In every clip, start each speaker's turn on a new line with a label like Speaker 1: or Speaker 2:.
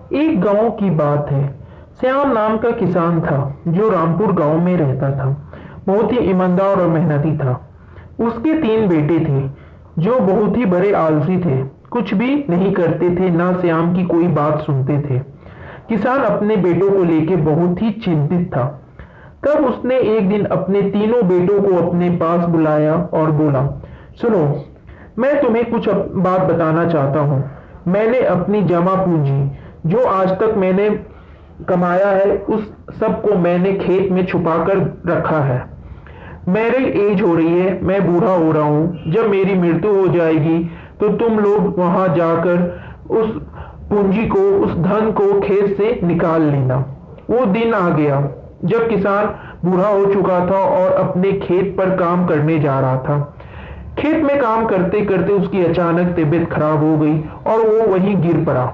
Speaker 1: एक गांव की बात है। श्याम नाम का किसान था जो रामपुर गांव में रहता था। बहुत ही ईमानदार और मेहनती था। उसके 3 बेटे थे जो बहुत ही बड़े आलसी थे। कुछ भी नहीं करते थे, ना श्याम की कोई बात सुनते थे। किसान अपने बेटों को लेकर बहुत ही चिंतित था। तब उसने एक दिन अपने तीनों बेटों को अपने पास बुलाया और बोला, सुनो, मैं तुम्हें कुछ बात बताना चाहता हूँ। मैंने अपनी जमा पूंजी जो आज तक मैंने कमाया है, उस सब को मैंने खेत में छुपा कर रखा है। मेरी एज हो रही है, मैं बूढ़ा हो रहा हूँ। जब मेरी मृत्यु हो जाएगी तो तुम लोग वहां जाकर उस पूंजी को, उस धन को खेत से निकाल लेना। वो दिन आ गया जब किसान बूढ़ा हो चुका था और अपने खेत पर काम करने जा रहा था। खेत में काम करते करते उसकी अचानक तबीयत खराब हो गई और वो वहीं गिर पड़ा।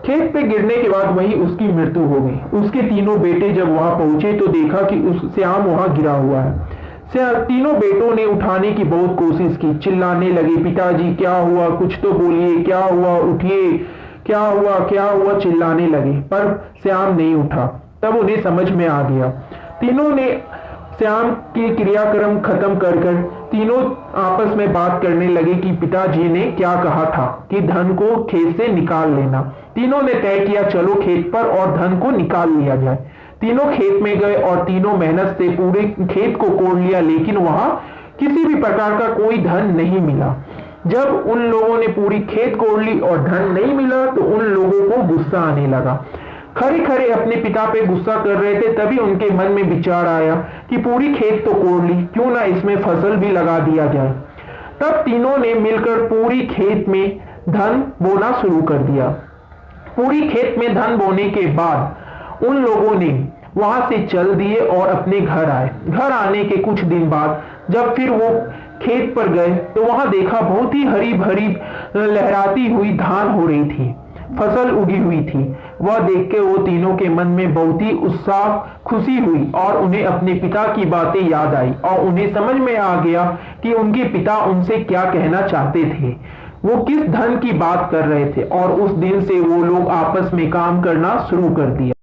Speaker 1: खेत पे गिरने के बाद वहीं उसकी मृत्यु हो गई। उसके तीनों बेटे जब वहां पहुंचे तो देखा कि उस श्याम वहां गिरा हुआ है। तीनों बेटों ने उठाने की बहुत कोशिश की, चिल्लाने लगे, पिताजी क्या हुआ, कुछ तो बोलिए, क्या हुआ, उठिए, क्या हुआ, क्या हुआ, चिल्लाने लगे। पर श्याम नहीं उठा। तब उन्हें समझ में आ गया। तीनों ने श्याम के क्रियाक्रम खत्म कर कर तीनों आपस में बात करने लगे कि पिताजी ने क्या कहा था कि धन को खेत से निकाल लेना। तीनों ने तय किया, चलो खेत पर और धन को निकाल लिया जाए। तीनों खेत में गए और तीनों मेहनत से पूरे खेत को कोड़ लिया, लेकिन वहां किसी भी प्रकार का कोई धन नहीं मिला। जब उन लोगों ने पूरी खेत कोड़ ली और धन नहीं मिला तो उन लोगों को गुस्सा आने लगा। खड़े खड़े अपने पिता पे गुस्सा कर रहे थे, तभी उनके मन में विचार आया कि पूरी खेत तो कोड़ ली, क्यों ना इसमें फसल भी लगा दिया जाए। तब तीनों ने मिलकर पूरी खेत में धन बोना शुरू कर दिया। पूरी खेत में धन बोने के बाद उन लोगों ने वहां से चल दिए और अपने घर आए। घर आने के कुछ दिन बाद जब फिर वो खेत पर गए तो वहां देखा बहुत ही हरी भरी लहराती हुई धान हो रही थी, फसल उगी हुई थी। वह देख के वो तीनों के मन में बहुत ही उत्साह, खुशी हुई और उन्हें अपने पिता की बातें याद आई और उन्हें समझ में आ गया कि उनके पिता उनसे क्या कहना चाहते थे, वो किस धन की बात कर रहे थे। और उस दिन से वो लोग आपस में काम करना शुरू कर दिया।